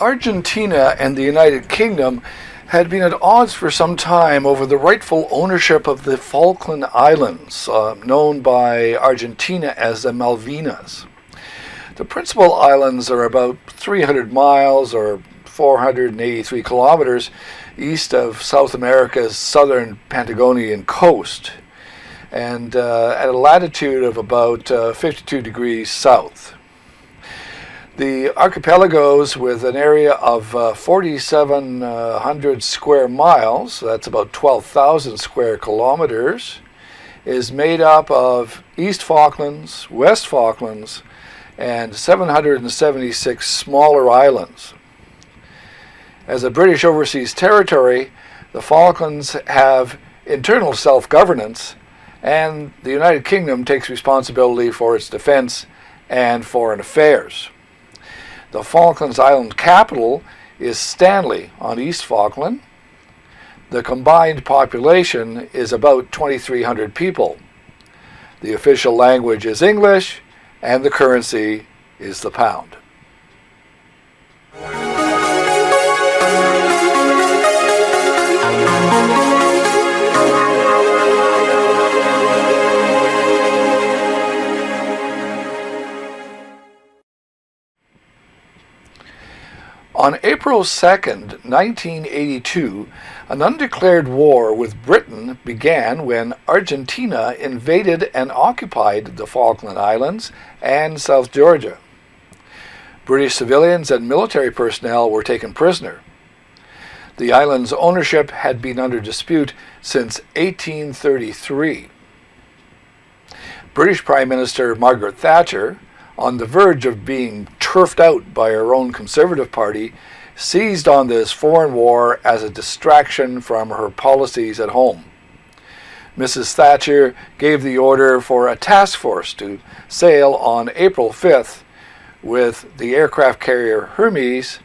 Argentina and the United Kingdom had been at odds for some time over the rightful ownership of the Falkland Islands, known by Argentina as the Malvinas. The principal islands are about 300 miles or 483 kilometers east of South America's southern Patagonian coast, and at a latitude of about 52 degrees south. The archipelagos, with an area of 4,700 square miles, that's about 12,000 square kilometers, is made up of East Falklands, West Falklands, and 776 smaller islands. As a British overseas territory, the Falklands have internal self-governance, and the United Kingdom takes responsibility for its defense and foreign affairs. The Falklands Island capital is Stanley on East Falkland. The combined population is about 2,300 people. The official language is English, and the currency is the pound. On April 2nd, 1982, an undeclared war with Britain began when Argentina invaded and occupied the Falkland Islands and South Georgia. British civilians and military personnel were taken prisoner. The island's ownership had been under dispute since 1833. British Prime Minister Margaret Thatcher, on the verge of being turfed out by her own Conservative Party, seized on this foreign war as a distraction from her policies at home. Mrs. Thatcher gave the order for a task force to sail on April 5th with the aircraft carrier Hermes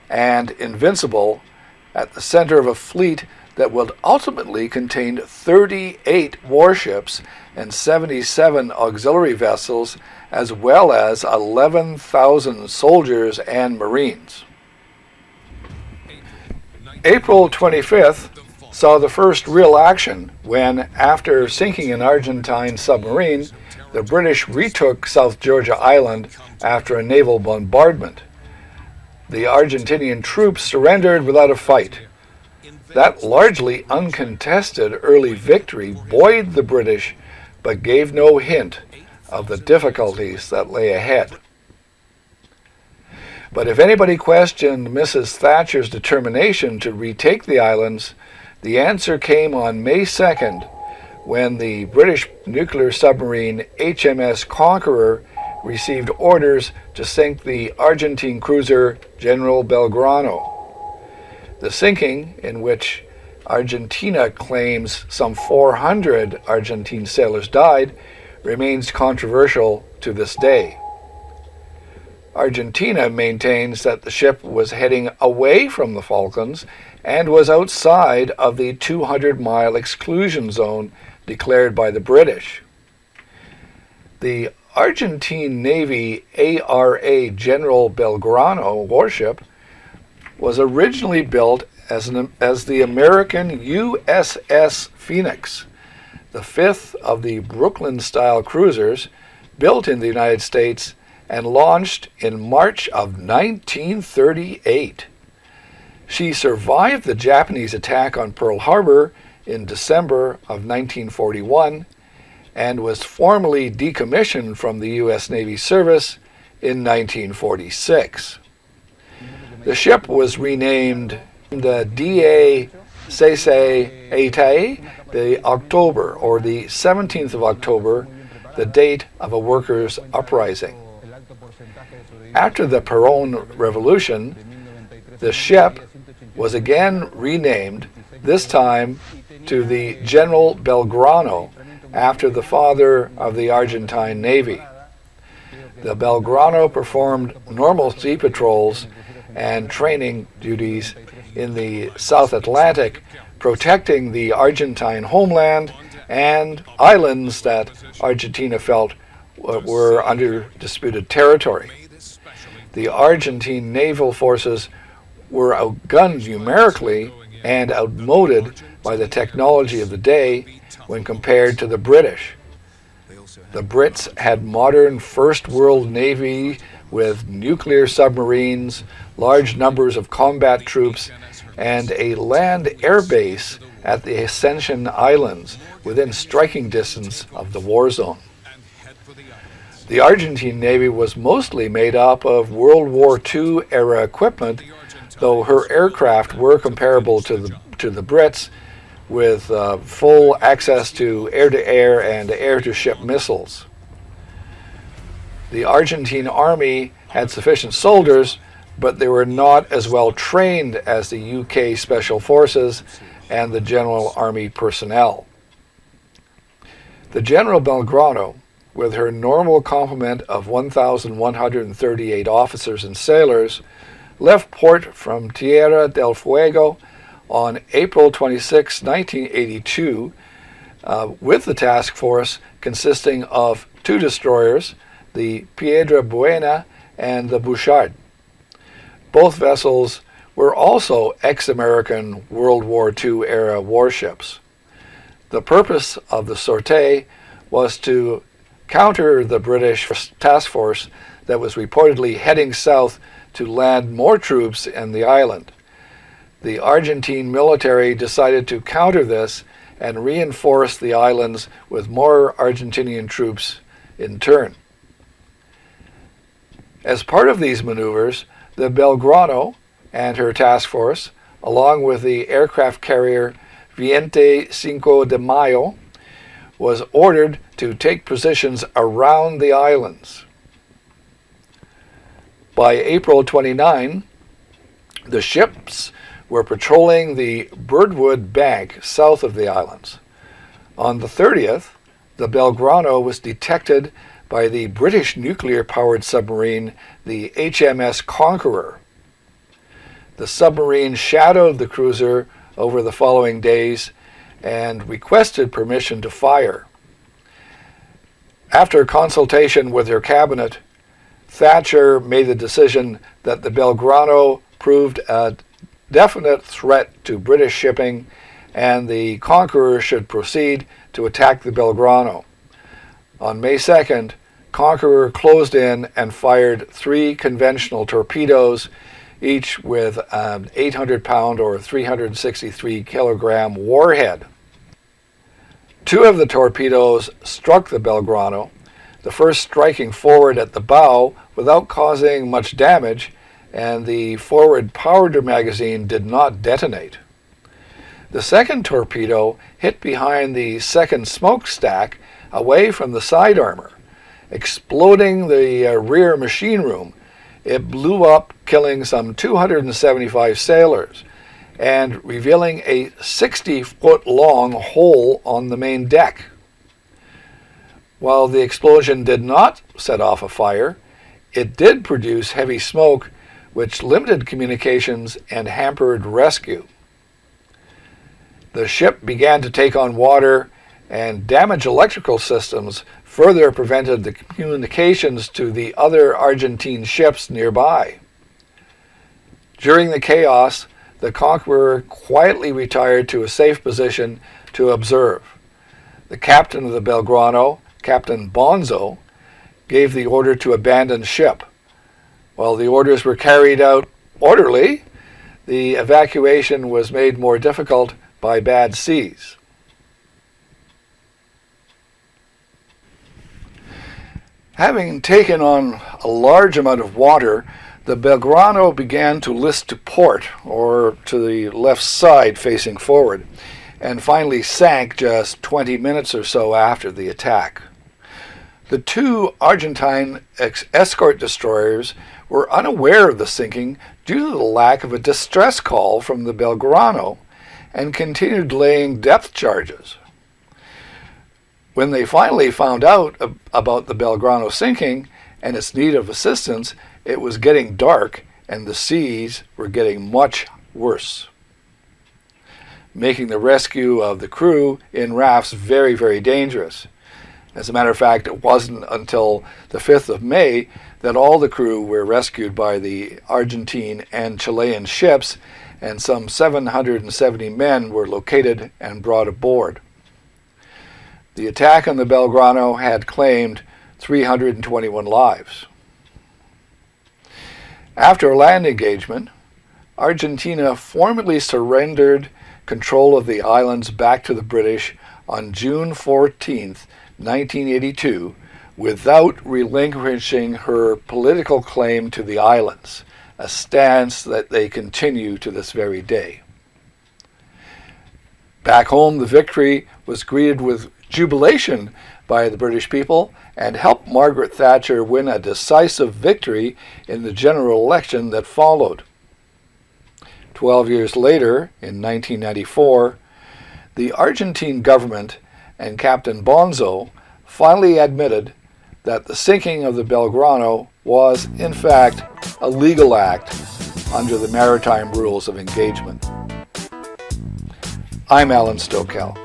and Invincible at the center of a fleet that would ultimately contain 38 warships and 77 auxiliary vessels, as well as 11,000 soldiers and Marines. April 25th saw the first real action when, after sinking an Argentine submarine, the British retook South Georgia Island after a naval bombardment. The Argentinian troops surrendered without a fight. That largely uncontested early victory buoyed the British, but gave no hint of the difficulties that lay ahead. But if anybody questioned Mrs. Thatcher's determination to retake the islands, the answer came on May 2nd when the British nuclear submarine HMS Conqueror received orders to sink the Argentine cruiser General Belgrano. The sinking, in which Argentina claims some 400 Argentine sailors died, remains controversial to this day. Argentina maintains that the ship was heading away from the Falklands and was outside of the 200-mile exclusion zone declared by the British. The Argentine Navy ARA General Belgrano warship was originally built as the American USS Phoenix, the fifth of the Brooklyn-style cruisers built in the United States and launched in March of 1938. She survived the Japanese attack on Pearl Harbor in December of 1941 and was formally decommissioned from the U.S. Navy service in 1946. The ship was renamed the D.A. Seisei Eitai, the October, or the 17th of October, the date of a workers' uprising. After the Peron Revolution, the ship was again renamed, this time to the General Belgrano, after the father of the Argentine Navy. The Belgrano performed normal sea patrols and training duties in the South Atlantic, protecting the Argentine homeland and islands that Argentina felt were under disputed territory. the Argentine naval forces were outgunned numerically and outmoded by the technology of the day when compared to the British. The Brits had modern First World Navy with nuclear submarines, large numbers of combat troops, and a land air base at the Ascension Islands within striking distance of the war zone. The Argentine Navy was mostly made up of World War II era equipment, though her aircraft were comparable to the Brits, with full access to air-to-air and air-to-ship missiles. The Argentine Army had sufficient soldiers, but they were not as well trained as the UK Special Forces and the General Army personnel. The General Belgrano, with her normal complement of 1,138 officers and sailors, left port from Tierra del Fuego on April 26, 1982, with the task force consisting of 2 destroyers, the Piedra Buena and the Bouchard. Both vessels were also ex-American World War II era warships. The purpose of the sortie was to counter the British task force that was reportedly heading south to land more troops in the island. The Argentine military decided to counter this and reinforce the islands with more Argentinian troops in turn. As part of these maneuvers, the Belgrano and her task force, along with the aircraft carrier Viente Cinco de Mayo, was ordered to take positions around the islands. By April 29, the ships were patrolling the Birdwood Bank south of the islands. On the 30th, the Belgrano was detected by the British nuclear-powered submarine, the HMS Conqueror. The submarine shadowed the cruiser over the following days and requested permission to fire. After consultation with her cabinet, Thatcher made the decision that the Belgrano proved a definite threat to British shipping and the Conqueror should proceed to attack the Belgrano. On May 2nd, Conqueror closed in and fired 3 conventional torpedoes, each with an 800-pound or 363-kilogram warhead. 2 of the torpedoes struck the Belgrano, the first striking forward at the bow without causing much damage, and the forward powder magazine did not detonate. The second torpedo hit behind the second smokestack away from the side armor, exploding the rear machine room. It blew up, killing some 275 sailors and revealing a 60-foot-long hole on the main deck. While the explosion did not set off a fire, it did produce heavy smoke, which limited communications and hampered rescue. The ship began to take on water, and damaged electrical systems further prevented the communications to the other Argentine ships nearby. During the chaos, the Conqueror quietly retired to a safe position to observe. The captain of the Belgrano, Captain Bonzo, gave the order to abandon ship. While the orders were carried out orderly, the evacuation was made more difficult by bad seas. Having taken on a large amount of water, the Belgrano began to list to port, or to the left side facing forward, and finally sank just 20 minutes or so after the attack. The 2 Argentine escort destroyers were unaware of the sinking due to the lack of a distress call from the Belgrano, and continued laying depth charges. When they finally found out about the Belgrano sinking and its need of assistance, it was getting dark and the seas were getting much worse, making the rescue of the crew in rafts very, very dangerous. As a matter of fact, it wasn't until the 5th of May that all the crew were rescued by the Argentine and Chilean ships, and some 770 men were located and brought aboard. The attack on the Belgrano had claimed 321 lives. After a land engagement, Argentina formally surrendered control of the islands back to the British on June 14, 1982, without relinquishing her political claim to the islands, a stance that they continue to this very day. Back home, the victory was greeted with jubilation by the British people and helped Margaret Thatcher win a decisive victory in the general election that followed. 12 years later, in 1994, the Argentine government and Captain Bonzo finally admitted that the sinking of the Belgrano was, in fact, a legal act under the maritime rules of engagement. I'm Alan Stokel.